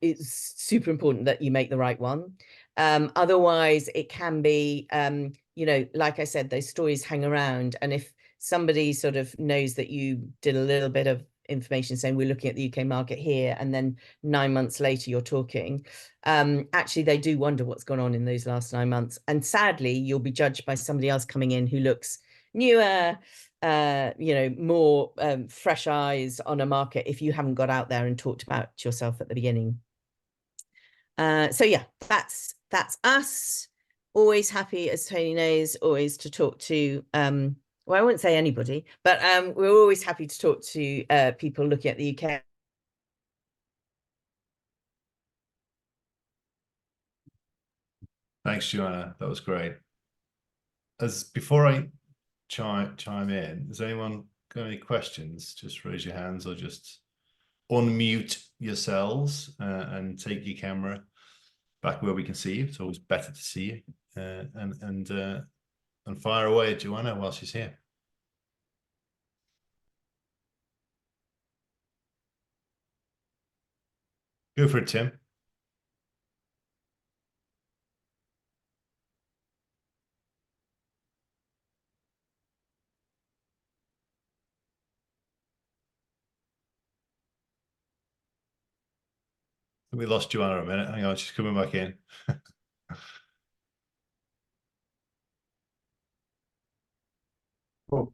it's super important that you make the right one. Otherwise it can be, like I said, those stories hang around. And if somebody sort of knows that you did a little bit of information saying we're looking at the UK market here, and then 9 months later you're talking, actually they do wonder what's gone on in those last 9 months. And sadly, you'll be judged by somebody else coming in who looks newer, more fresh eyes on a market if you haven't got out there and talked about yourself at the beginning. So yeah, that's us. Always happy, as Tony knows, always to talk to well, I wouldn't say anybody, but we're always happy to talk to people looking at the UK. Thanks, Joanna. That was great. Before I chime in, has anyone got any questions? Just raise your hands or just unmute yourselves and take your camera back where we can see you. It's always better to see you. And fire away at Joanna while she's here. Go for it, Tim. We lost Joanna a minute. Hang on, she's coming back in. Oh.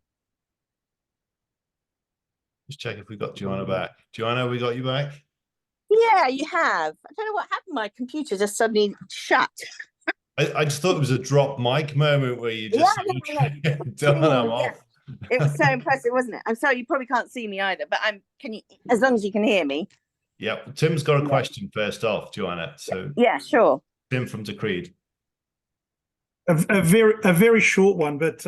Just check if we got Joanna back. Joanna, we got you back? Yeah, you have. I don't know what happened. My computer just suddenly shut. I just thought it was a drop mic moment where you just done, I'm off. It was so impressive, wasn't it? I'm sorry, you probably can't see me either, but can you, as long as you can hear me. Yep. Tim's got a question first off, Joanna. So yeah, sure. Tim from Decreed. A very short one, but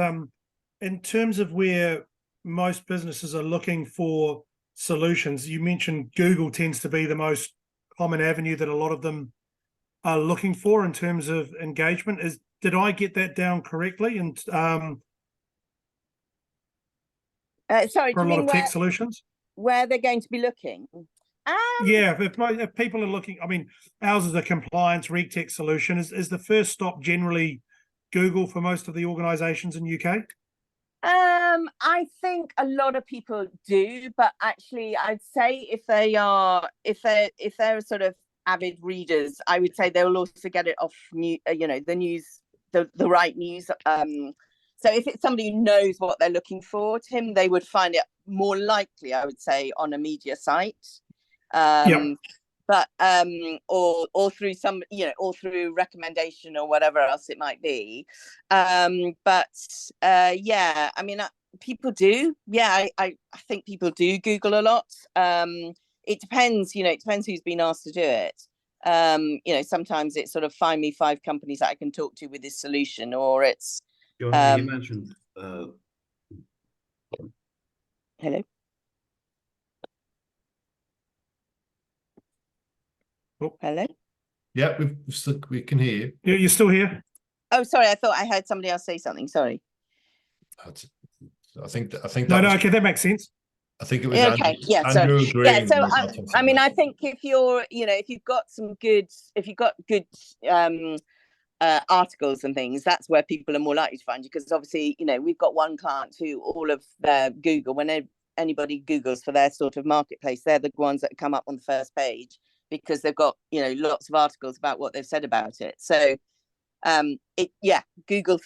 in terms of where most businesses are looking for solutions, you mentioned Google tends to be the most common avenue that a lot of them are looking for in terms of engagement. Did I get that down correctly? And sorry, for a lot of tech solutions, where they're going to be looking? Yeah, if people are looking, I mean, ours is a compliance RegTech solution. Is the first stop generally Google for most of the organizations in UK? I think a lot of people do, but actually I'd say if they're sort of avid readers, I would say they'll also get it off the news, the right news. So if it's somebody who knows what they're looking for, Tim, they would find it more likely, I would say, on a media site. But or through some, or through recommendation or whatever else it might be. But yeah, I mean, people do. Yeah, I think people do Google a lot. It depends, it depends who's been asked to do it. Sometimes it's sort of find me 5 companies that I can talk to with this solution, or it's you mentioned hello. Oh. Hello. Yeah, we can hear you. You're still here? Oh, sorry. I thought I heard somebody else say something. Sorry. I think okay, that makes sense. I think it was okay. Andrew, Yeah. Andrew So yeah. So I mean, I think think if you've got good articles and things, that's where people are more likely to find you, because obviously, we've got one client who all of their Google, when anybody Googles for their sort of marketplace, they're the ones that come up on the first page, because they've got lots of articles about what they've said about it. So Google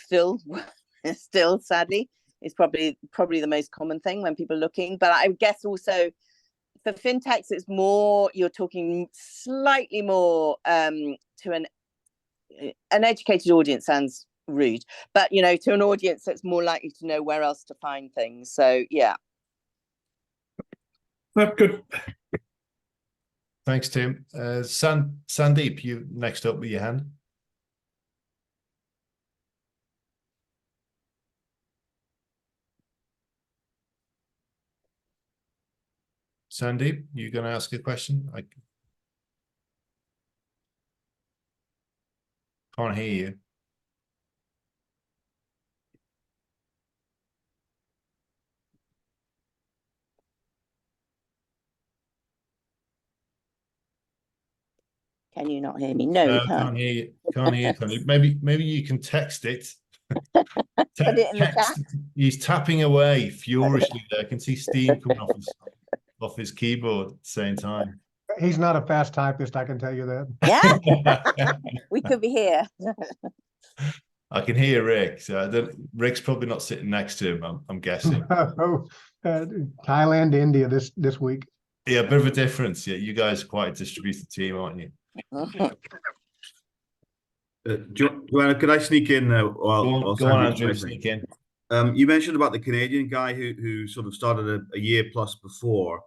still sadly is probably the most common thing when people are looking. But I guess also for fintechs, it's more, you're talking slightly more to an educated audience. Sounds rude, but to an audience that's more likely to know where else to find things. So yeah. Good. Thanks, Tim. Sandeep, you next up with your hand. Sandeep, you going to ask a question? I can't hear you. Can you not hear me? No, we can't. Can't hear you. Can't hear you, Sandeep. Maybe you can text it. Put it in the chat. He's tapping away furiously there. I can see steam coming off his keyboard at the same time. He's not a fast typist, I can tell you that. Yeah, we could be here. I can hear Rick. So Rick's probably not sitting next to him. I'm guessing. Thailand, India this week. Yeah, a bit of a difference. Yeah, you guys are quite a distributed team, aren't you? Joanna, could I sneak in? Go on, Andrew, sneak in. You mentioned about the Canadian guy who sort of started a year plus before.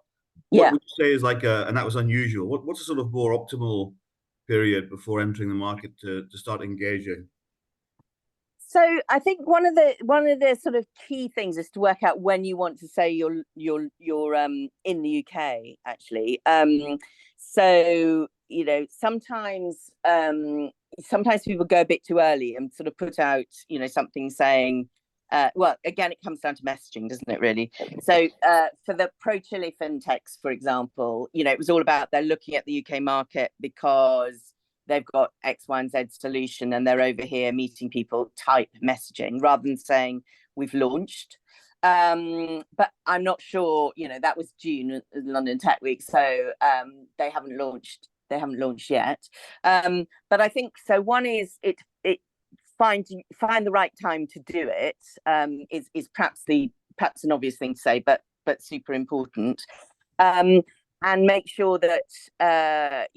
Yeah. What would you say is and that was unusual. What's a sort of more optimal period before entering the market to start engaging? So I think one of the sort of key things is to work out when you want to say you're in the UK actually. So sometimes people go a bit too early and sort of put out something saying. Well, again, it comes down to messaging, doesn't it, really? So for the pro-Chile fintechs, for example, it was all about they're looking at the UK market because they've got X, Y, and Z solution and they're over here meeting people type messaging rather than saying we've launched. But I'm not sure, that was June, London Tech Week. So they haven't launched yet. But I think, so one is find the right time to do it is perhaps an obvious thing to say, but super important. And make sure that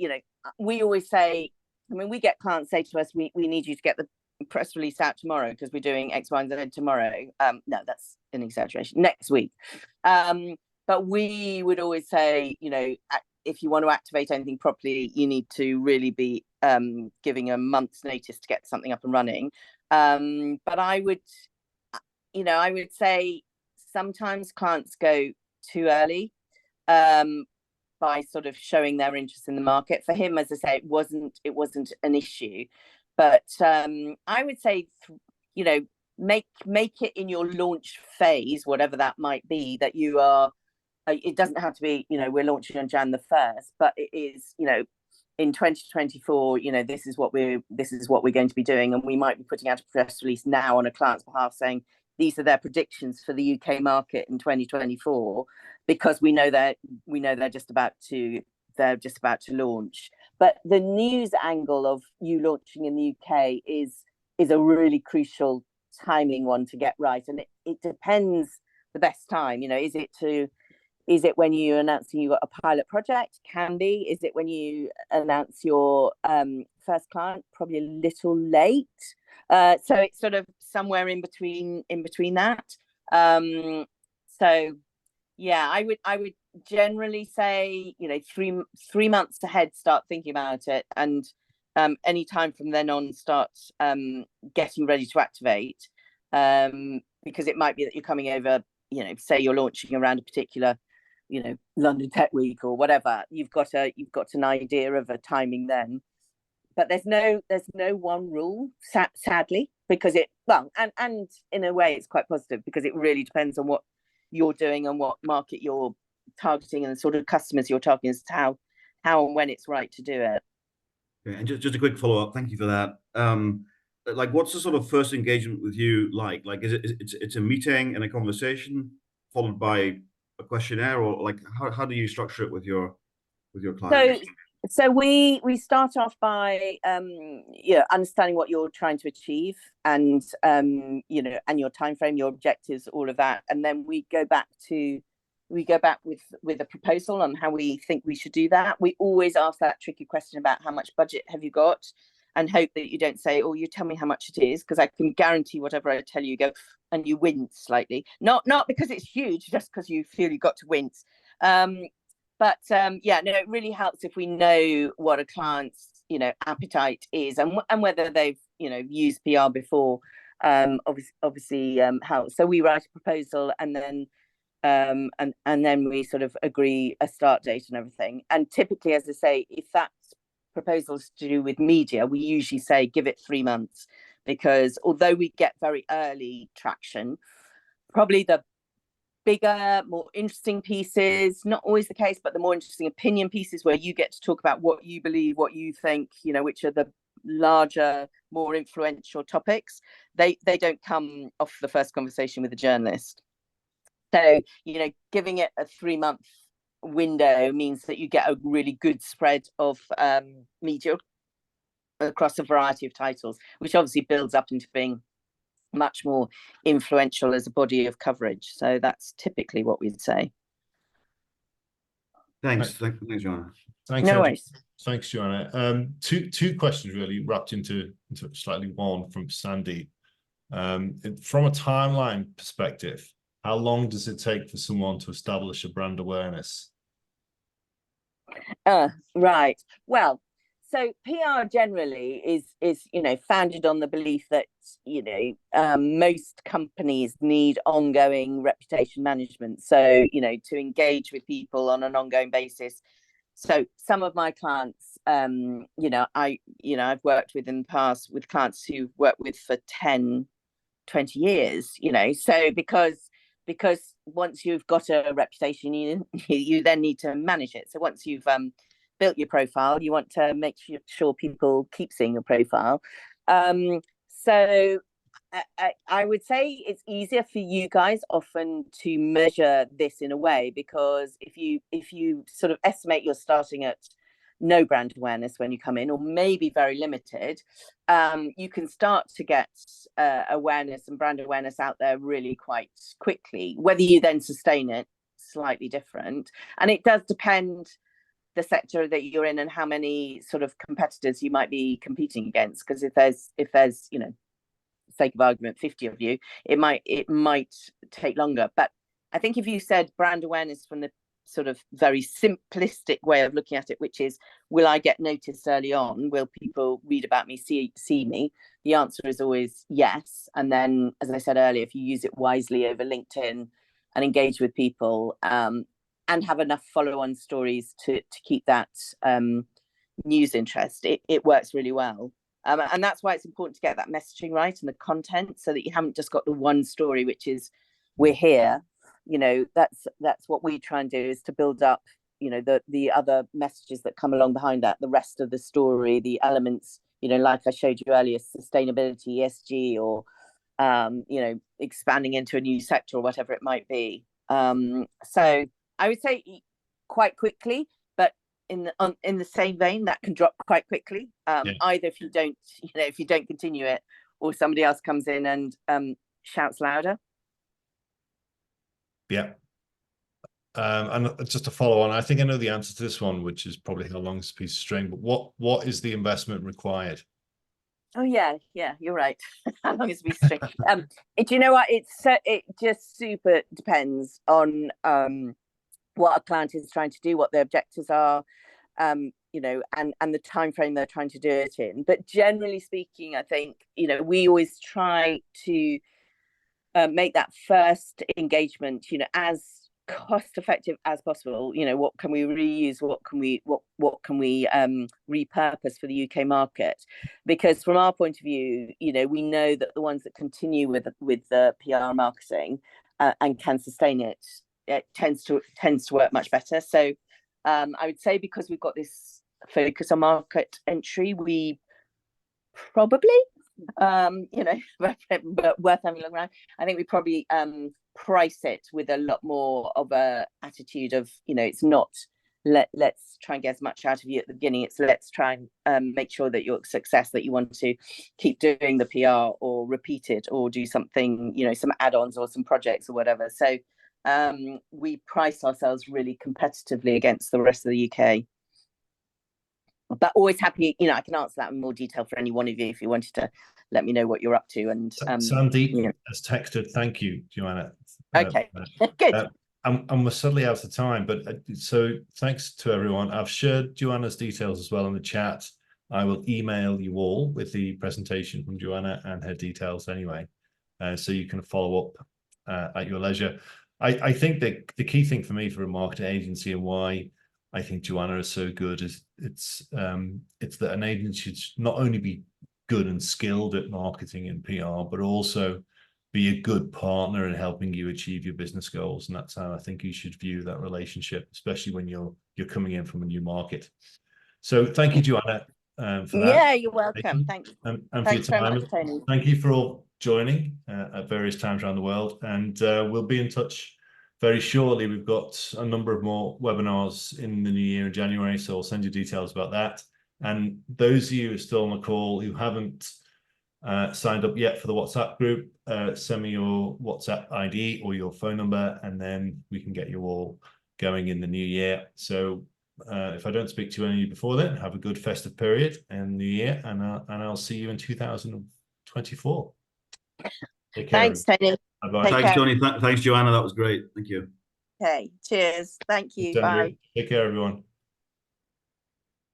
we always say, we get clients say to us, we need you to get the press release out tomorrow because we're doing X, Y, and Z tomorrow. No, that's an exaggeration. Next week. But we would always say, if you want to activate anything properly, you need to really be giving a month's notice to get something up and running. But I would say sometimes clients go too early by sort of showing their interest in the market. For him, as I say, it wasn't an issue. But I would say, make it in your launch phase, whatever that might be, that you are. It doesn't have to be, we're launching on Jan the 1st, but it is, in 2024, this is what we're going to be doing, and we might be putting out a press release now on a client's behalf saying these are their predictions for the UK market in 2024, because we know they're just about to launch. But the news angle of you launching in the UK is a really crucial timing one to get right, and it depends the best time. Is it when you're announcing you've got a pilot project? Can be. Is it when you announce your first client? Probably a little late. So it's sort of somewhere in between that. So yeah, I would generally say 3 months ahead start thinking about it, and any time from then on start getting ready to activate, because it might be that you're coming over. Say you're launching around a particular London Tech Week or whatever, you've got an idea of a timing then. But there's no one rule, sadly, because and in a way it's quite positive because it really depends on what you're doing and what market you're targeting and the sort of customers you're targeting as to how and when it's right to do it. Okay, and just a quick follow-up, thank you for that. What's the sort of first engagement with you like? Is it's a meeting and a conversation followed by a questionnaire, or how do you structure it with your clients? So we start off by understanding what you're trying to achieve, and and your time frame, your objectives, all of that, and then we go back with a proposal on how we think we should do that. We always ask that tricky question about how much budget have you got, and hope that you don't say, "Oh, you tell me how much it is," because I can guarantee whatever I tell you, go and you wince slightly. Not because it's huge, just because you feel you've got to wince. But it really helps if we know what a client's appetite is, and whether they've used PR before. Obviously helps. So we write a proposal, and then and then we sort of agree a start date and everything. And typically, as I say, if that proposal's to do with media, we usually say give it 3 months, because although we get very early traction, probably the bigger, more interesting pieces, not always the case, but the more interesting opinion pieces where you get to talk about what you believe, what you think, which are the larger, more influential topics, they don't come off the first conversation with a journalist. So, giving it a 3-month window means that you get a really good spread of media across a variety of titles, which obviously builds up into being much more influential as a body of coverage. So that's typically what we'd say. Thanks, Joanna. Thanks, No worries. Thanks, Joanna. Two questions really wrapped into slightly one from Sandy. From a timeline perspective, how long does it take for someone to establish a brand awareness? Right. Well, so PR generally is founded on the belief that most companies need ongoing reputation management. So to engage with people on an ongoing basis. So some of my clients, I've worked with in the past with clients who worked with for 10, 20 years. So because once you've got a reputation, you then need to manage it. So once you've built your profile, you want to make sure people keep seeing your profile. So I would say it's easier for you guys often to measure this in a way, because if you sort of estimate you're starting at no brand awareness when you come in, or maybe very limited, you can start to get awareness and brand awareness out there really quite quickly. Whether you then sustain it, slightly different, and it does depend the sector that you're in and how many sort of competitors you might be competing against. Because if there's sake of argument 50 of you, it might take longer. But I think if you said brand awareness from the sort of very simplistic way of looking at it, which is, will I get noticed early on? Will people read about me, see me? The answer is always yes. And then, as I said earlier, if you use it wisely over LinkedIn and engage with people, and have enough follow-on stories to keep that news interest, it works really well. And that's why it's important to get that messaging right and the content, so that you haven't just got the one story, which is we're here. That's what we try and do, is to build up the other messages that come along behind that, the rest of the story, the elements, like I showed you earlier, sustainability, ESG, or expanding into a new sector or whatever it might be. So I would say quite quickly, but in the same vein, that can drop quite quickly. Either if you don't continue it, or somebody else comes in and shouts louder. Yeah. And just to follow on, I think I know the answer to this one, which is probably how long is a piece of string, but what is the investment required? Oh yeah, you're right. How long is a piece of string? Do you know what? It just super depends on what a client is trying to do, what their objectives are, and the time frame they're trying to do it in. But generally speaking, I think we always try to make that first engagement as cost effective as possible. What can we reuse, what can we repurpose for the UK market? Because from our point of view, we know that the ones that continue with the PR marketing and can sustain it tends to work much better. So I would say, because we've got this focus on market entry, we probably but worth having a look around. I think we probably price it with a lot more of a attitude of it's not let's try and get as much out of you at the beginning. It's let's try and make sure that you're a success, that you want to keep doing the PR or repeat it or do something, you know, some add-ons or some projects or whatever. So we price ourselves really competitively against the rest of the UK. But always happy, you know, I can answer that in more detail for any one of you if you wanted to let me know what you're up to. And Sandeep you know. has texted, thank you, Joanna. Okay, good. And we're suddenly out of time, but so thanks to everyone. I've shared Joanna's details as well in the chat. I will email you all with the presentation from Joanna and her details anyway, so you can follow up at your leisure. I think that the key thing for me for a marketing agency and why I think Joanna is so good is it's that an agency should not only be good and skilled at marketing and PR, but also be a good partner in helping you achieve your business goals. And that's how I think you should view that relationship, especially when you're coming in from a new market. So thank you, Joanna, for that. Yeah, you're welcome. Thanks. And Thanks for your time. very much, Tony. Thank you for all joining at various times around the world. And we'll be in touch very shortly. We've got a number of more webinars in the new year in January, so I'll send you details about that. And those of you who are still on the call who haven't signed up yet for the WhatsApp group, send me your WhatsApp ID or your phone number, and then we can get you all going in the new year. So if I don't speak to any of you before then, have a good festive period in the new year, and I'll see you in 2024. Take care. Thanks, Tony. Bye-bye. Thanks, Tony. Thanks, Joanna. That was great. Thank you. Okay, cheers. Thank you. Bye. Take care, everyone.